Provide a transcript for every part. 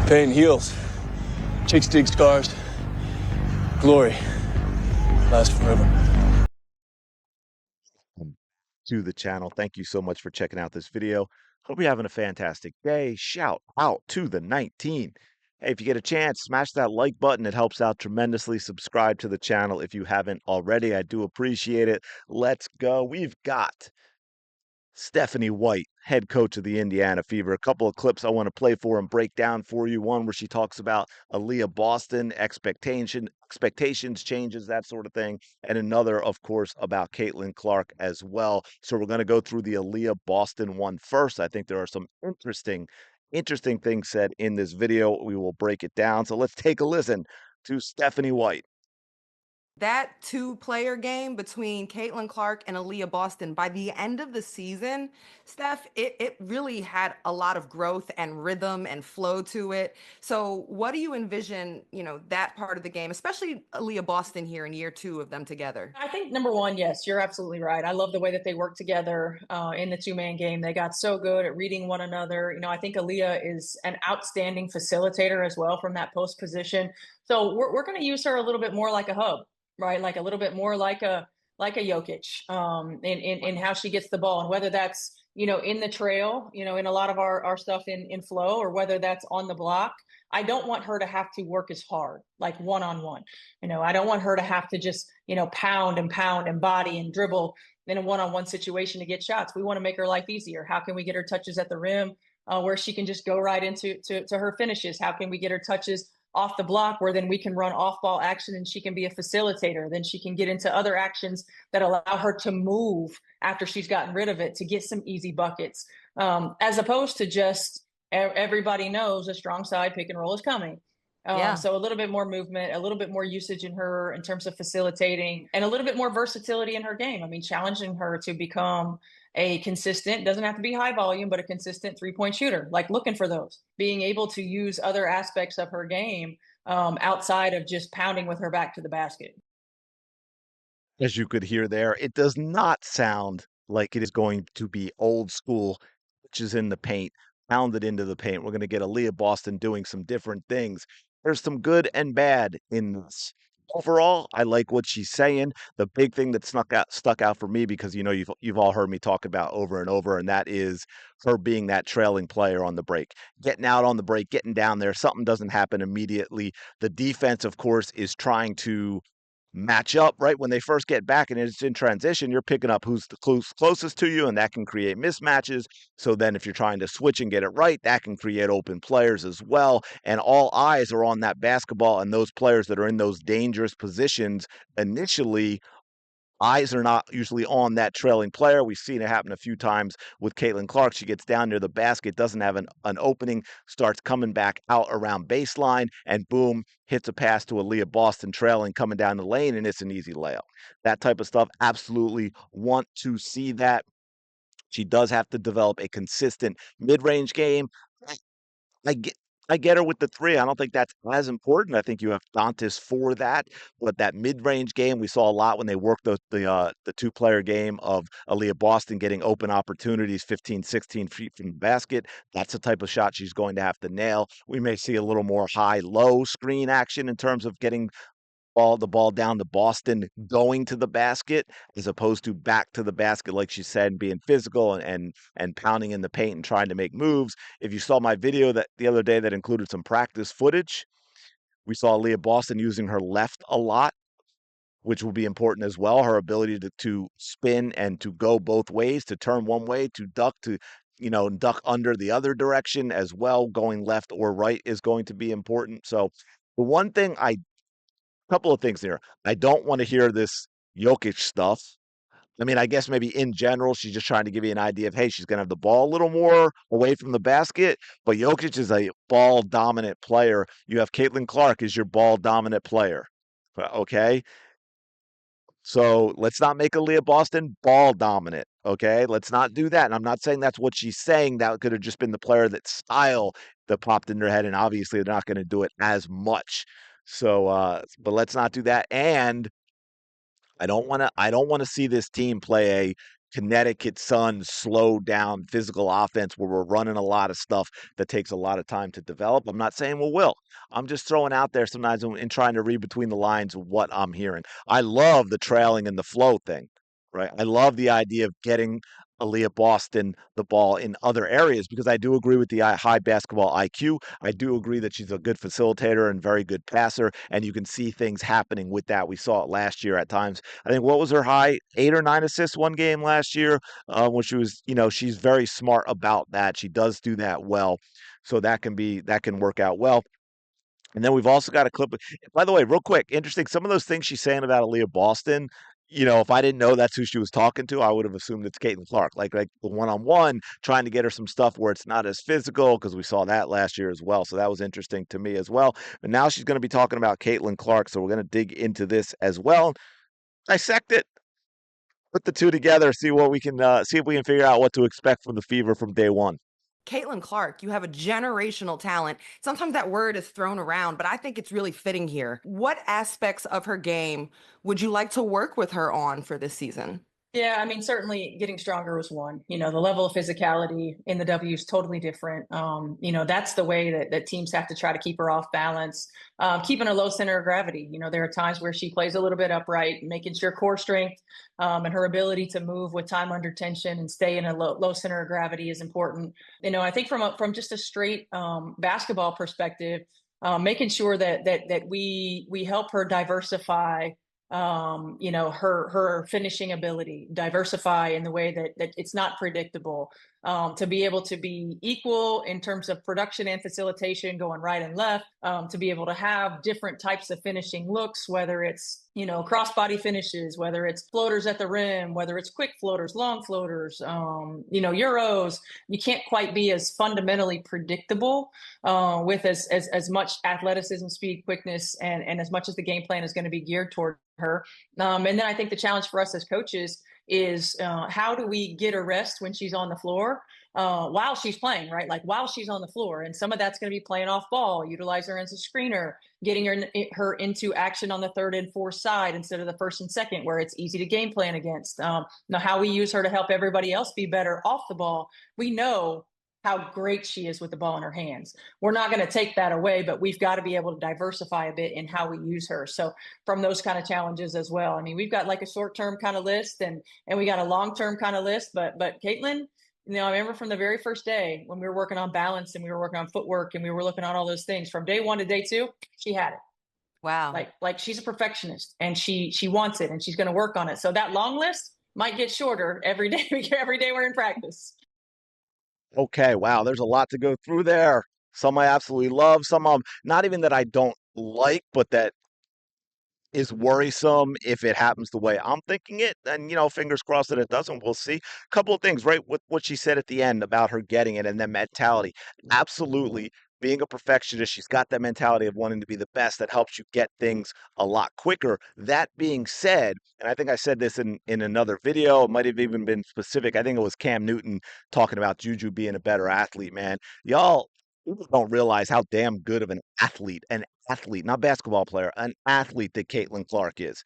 Pain heals. Chicks dig scars. Glory lasts forever. To the channel. Thank you so much for checking out this video. Hope you're having a fantastic day. Shout out to the 19. Hey, if you get a chance, smash that like button. It helps out tremendously. Subscribe to the channel if you haven't already. I do appreciate it. Let's go. We've got Stephanie White, head coach of the Indiana Fever. A couple of clips I want to play for and break down for you. One where she talks about Aliyah Boston, expectations, changes, that sort of thing. And another, of course, about Caitlin Clark as well. So we're going to go through the Aliyah Boston one first. I think there are some interesting things said in this video. We will break it down. So let's take a listen to Stephanie White. That two-player game between Caitlin Clark and Aliyah Boston, by the end of the season, Steph, it really had a lot of growth and rhythm and flow to it. So what do you envision, that part of the game, especially Aliyah Boston here in year two of them together? I think number one, yes, you're absolutely right. I love the way that they work together in the two-man game. They got so good at reading one another. I think Aliyah is an outstanding facilitator as well from that post position. So we're going to use her a little bit more like a hub, right? Like a little bit more like a Jokic in how she gets the ball, and whether that's in the trail, in a lot of our stuff in flow, or whether that's on the block. I don't want her to have to work as hard, like one-on-one. I don't want her to have to just, pound and body and dribble in a one-on-one situation to get shots. We want to make her life easier. How can we get her touches at the rim where she can just go right into her finishes? How can we get her touches off the block where then we can run off ball action and she can be a facilitator? Then she can get into other actions that allow her to move after she's gotten rid of it to get some easy buckets, as opposed to just everybody knows a strong side pick and roll is coming. Yeah. So a little bit more movement, a little bit more usage in her in terms of facilitating, and a little bit more versatility in her game. I mean, challenging her to become a consistent, doesn't have to be high volume, but a consistent three-point shooter, like looking for those, being able to use other aspects of her game outside of just pounding with her back to the basket. As you could hear there, it does not sound like it is going to be old school, which is in the paint, pounded into the paint. We're going to get Aliyah Boston doing some different things. There's some good and bad in this. Overall, I like what she's saying. The big thing that stuck out for me, because you've all heard me talk about over and over, and that is her being that trailing player on the break, getting out on the break, getting down there. Something doesn't happen immediately. The defense, of course, is trying to match up right when they first get back, and it's in transition. You're picking up who's the closest to you, and that can create mismatches. So then if you're trying to switch and get it right, that can create open players as well, and all eyes are on that basketball and those players that are in those dangerous positions initially. Eyes are not usually on that trailing player. We've seen it happen a few times with Caitlin Clark. She gets down near the basket, doesn't have an opening, starts coming back out around baseline, and boom, hits a pass to Aliyah Boston trailing, coming down the lane, and it's an easy layup. That type of stuff, absolutely want to see that. She does have to develop a consistent mid-range game. I get I get her with the 3. I don't think that's as important. I think you have Dantas for that, but that mid-range game, we saw a lot when they worked the two-player game of Aliyah Boston getting open opportunities 15, 16 feet from the basket. That's the type of shot she's going to have to nail. We may see a little more high-low screen action in terms of getting the ball down to Boston going to the basket as opposed to back to the basket, like she said, being physical and pounding in the paint and trying to make moves. If you saw my video that the other day that included some practice footage, we saw Leah Boston using her left a lot, which will be important as well. Her ability to spin and to go both ways, to turn one way, to duck, to duck under the other direction as well. Going left or right is going to be important. So the one thing couple of things here. I don't want to hear this Jokic stuff. I mean, I guess maybe in general, she's just trying to give you an idea of, hey, she's going to have the ball a little more away from the basket. But Jokic is a ball dominant player. You have Caitlin Clark as your ball dominant player. Okay. So let's not make Aaliyah Boston ball dominant. Okay. Let's not do that. And I'm not saying that's what she's saying. That could have just been the player that style that popped in their head. And obviously, they're not going to do it as much. So, but let's not do that. And I don't want to see this team play a Connecticut Sun slow down physical offense where we're running a lot of stuff that takes a lot of time to develop. I'm not saying we will. I'm just throwing out there sometimes and trying to read between the lines of what I'm hearing. I love the trailing and the flow thing, right? I love the idea of getting Aliyah Boston the ball in other areas because I do agree with the high basketball IQ. I do agree that she's a good facilitator and very good passer, and you can see things happening with that. We saw it last year at times. I think what was her high? 8 or 9 assists one game last year, when she was, she's very smart about that. She does do that well, so that can work out well. And then we've also got a clip. By the way, real quick, interesting. Some of those things she's saying about Aliyah Boston, if I didn't know that's who she was talking to, I would have assumed it's Caitlin Clark. Like the one-on-one, trying to get her some stuff where it's not as physical, because we saw that last year as well. So that was interesting to me as well. But now she's going to be talking about Caitlin Clark, so we're going to dig into this as well, dissect it, put the two together, see what we can see if we can figure out what to expect from the Fever from day one. Caitlin Clark, you have a generational talent. Sometimes that word is thrown around, but I think it's really fitting here. What aspects of her game would you like to work with her on for this season? Yeah, I mean, certainly getting stronger was one. The level of physicality in the W is totally different. That's the way that teams have to try to keep her off balance, keeping a low center of gravity. There are times where she plays a little bit upright, making sure core strength and her ability to move with time under tension and stay in a low center of gravity is important. I think from just a straight basketball perspective, making sure that we help her diversify her finishing ability, diversify in the way that it's not predictable, to be able to be equal in terms of production and facilitation going right and left, to be able to have different types of finishing looks, whether it's crossbody finishes, whether it's floaters at the rim, whether it's quick floaters, long floaters, Euros. You can't quite be as fundamentally predictable with as much athleticism, speed, quickness, and as much as the game plan is going to be geared toward her. And then I think the challenge for us as coaches is how do we get her rest when she's on the floor while she's playing, right? Like while she's on the floor. And some of that's going to be playing off ball, utilize her as a screener, getting her into action on the third and fourth side instead of the first and second, where it's easy to game plan against. Now, how we use her to help everybody else be better off the ball. We know how great she is with the ball in her hands. We're not going to take that away, but we've got to be able to diversify a bit in how we use her. So from those kind of challenges as well. I mean, we've got like a short-term kind of list and we got a long-term kind of list, but Caitlin, I remember from the very first day when we were working on balance and we were working on footwork and we were looking at all those things, from day one to day two, she had it. Wow. Like she's a perfectionist and she wants it and she's going to work on it. So that long list might get shorter every day we're in practice. Okay, wow, there's a lot to go through there. Some I absolutely love, some not even that I don't like, but that is worrisome if it happens the way I'm thinking it. And, fingers crossed that it doesn't. We'll see. A couple of things, right? With what she said at the end about her getting it and then mentality. Absolutely. Being a perfectionist, she's got that mentality of wanting to be the best that helps you get things a lot quicker. That being said, and I think I said this in another video, it might have even been specific. I think it was Cam Newton talking about Juju being a better athlete, man. Y'all people don't realize how damn good of an athlete, not basketball player, an athlete that Caitlin Clark is.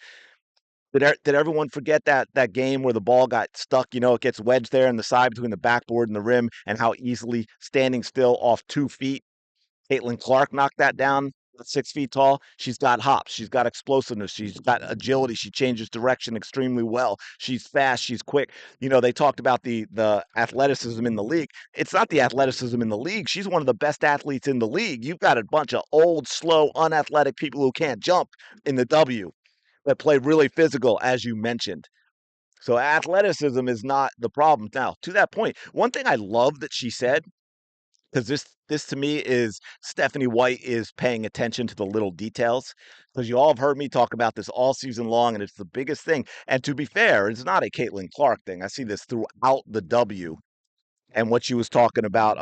Did everyone forget that game where the ball got stuck? It gets wedged there in the side between the backboard and the rim, and how easily standing still off 2 feet, Caitlin Clark knocked that down. 6 feet tall. She's got hops. She's got explosiveness. She's got agility. She changes direction extremely well. She's fast. She's quick. They talked about the athleticism in the league. It's not the athleticism in the league. She's one of the best athletes in the league. You've got a bunch of old, slow, unathletic people who can't jump in the W that play really physical, as you mentioned. So athleticism is not the problem. Now, to that point, one thing I love that she said, because this to me is Stephanie White is paying attention to the little details, because you all have heard me talk about this all season long, and it's the biggest thing. And to be fair, it's not a Caitlin Clark thing. I see this throughout the W. And what she was talking about,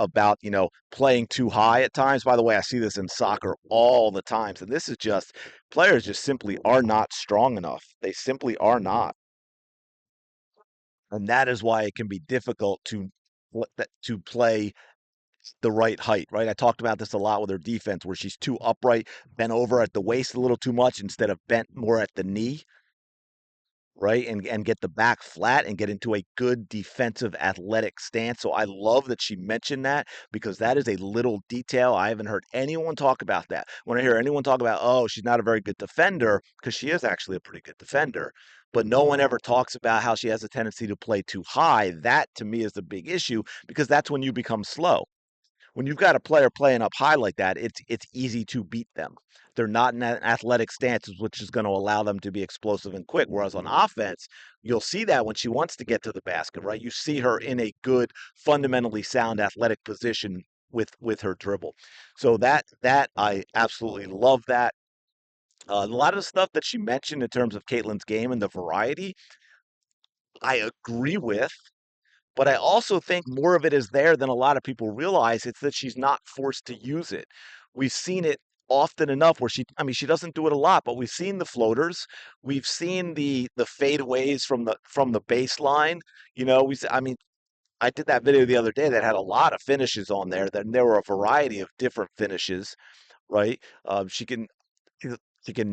playing too high at times. By the way, I see this in soccer all the times. And this is just, players just simply are not strong enough. They simply are not. And that is why it can be difficult to play the right height, right? I talked about this a lot with her defense, where she's too upright, bent over at the waist a little too much instead of bent more at the knee. right? And get the back flat and get into a good defensive athletic stance. So I love that she mentioned that because that is a little detail. I haven't heard anyone talk about that. When I hear anyone talk about, oh, she's not a very good defender, because she is actually a pretty good defender, but no one ever talks about how she has a tendency to play too high. That to me is the big issue because that's when you become slow. When you've got a player playing up high like that, it's easy to beat them. They're not in that athletic stance, which is going to allow them to be explosive and quick. Whereas on offense, you'll see that when she wants to get to the basket, right? You see her in a good, fundamentally sound athletic position with her dribble. So that I absolutely love that. A lot of the stuff that she mentioned in terms of Caitlin's game and the variety, I agree with. But I also think more of it is there than a lot of people realize. It's that she's not forced to use it. We've seen it often enough where I mean, she doesn't do it a lot, but we've seen the floaters. We've seen the fadeaways from the baseline. I mean, I did that video the other day that had a lot of finishes on there. Then there were a variety of different finishes, right? She can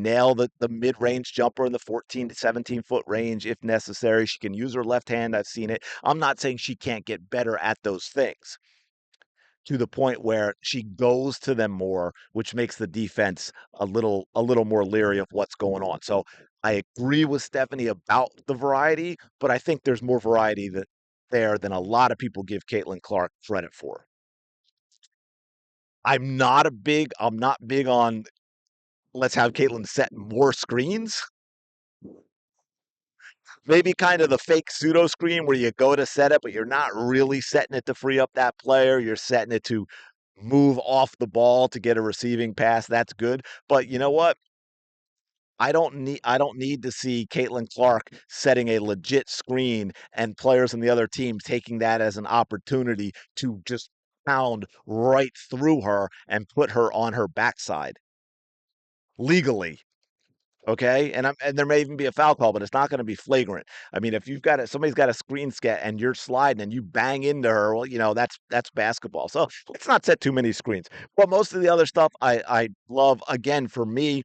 nail the mid-range jumper in the 14 to 17-foot range if necessary. She can use her left hand. I've seen it. I'm not saying she can't get better at those things to the point where she goes to them more, which makes the defense a little more leery of what's going on. So I agree with Stephanie about the variety, but I think there's more variety there than a lot of people give Caitlin Clark credit for. I'm not big on let's have Caitlin set more screens. Maybe kind of the fake pseudo screen where you go to set it, but you're not really setting it to free up that player. You're setting it to move off the ball to get a receiving pass. That's good. But you know what? I don't need to see Caitlin Clark setting a legit screen and players on the other team taking that as an opportunity to just pound right through her and put her on her backside legally. Okay, and there may even be a foul call, but it's not going to be flagrant. I mean, if somebody's got a screen scat and you're sliding and you bang into her, well, that's basketball. So let's not set too many screens. But most of the other stuff I love. Again, for me,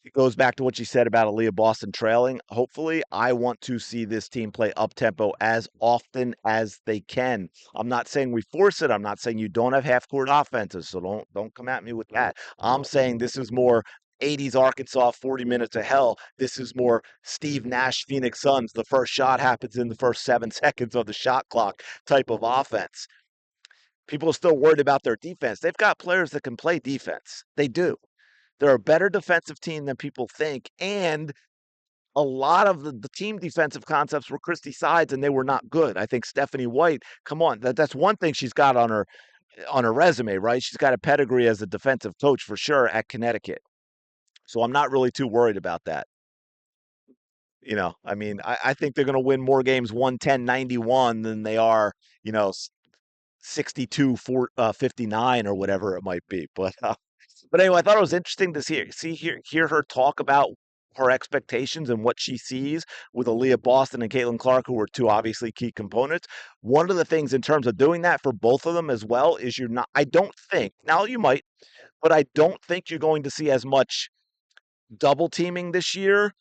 it goes back to what you said about Aliyah Boston trailing. Hopefully, I want to see this team play up tempo as often as they can. I'm not saying we force it. I'm not saying you don't have half court offenses. So don't come at me with that. I'm saying this is more 80s Arkansas, 40 minutes of hell. This is more Steve Nash, Phoenix Suns. The first shot happens in the first 7 seconds of the shot clock type of offense. People are still worried about their defense. They've got players that can play defense. They do. They're a better defensive team than people think. And a lot of the team defensive concepts were Christy Sides, and they were not good. I think Stephanie White, come on, that's one thing she's got on her resume, right? She's got a pedigree as a defensive coach for sure at Connecticut. So I'm not really too worried about that. I mean, I think they're going to win more games 110-91 than they are, 62-59 or whatever it might be. But anyway, I thought it was interesting to hear her talk about her expectations and what she sees with Aliyah Boston and Caitlin Clark, who are two obviously key components. One of the things in terms of doing that for both of them as well is I don't think, now you might, but I don't think you're going to see as much double teaming this year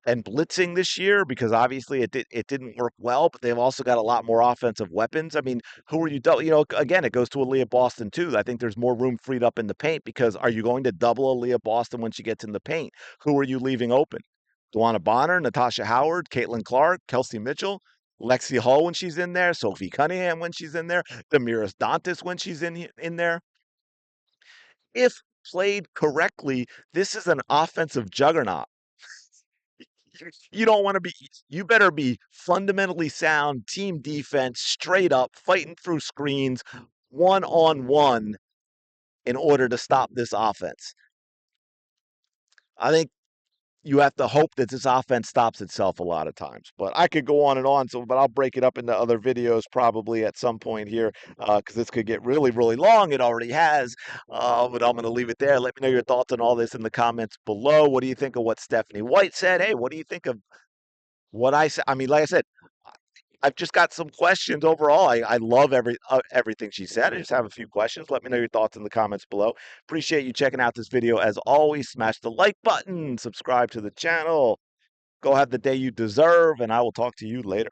and blitzing this year because obviously it didn't work well, but they've also got a lot more offensive weapons. I mean, who are you again, it goes to Aliyah Boston too. I think there's more room freed up in the paint because are you going to double Aliyah Boston when she gets in the paint? Who are you leaving open? Duana Bonner, Natasha Howard, Caitlin Clark, Kelsey Mitchell, Lexi Hall when she's in there, Sophie Cunningham when she's in there, Damiris Dantas when she's in there. If played correctly, this is an offensive juggernaut. You don't want to be, you better be fundamentally sound, team defense, straight up, fighting through screens, one on one in order to stop this offense. I think you have to hope that this offense stops itself a lot of times. But I could go on and on, but I'll break it up into other videos probably at some point here because this could get really, really long. It already has, but I'm going to leave it there. Let me know your thoughts on all this in the comments below. What do you think of what Stephanie White said? Hey, what do you think of what I said? I mean, like I said, I've just got some questions overall. I love everything she said. I just have a few questions. Let me know your thoughts in the comments below. Appreciate you checking out this video. As always, smash the like button, subscribe to the channel. Go have the day you deserve, and I will talk to you later.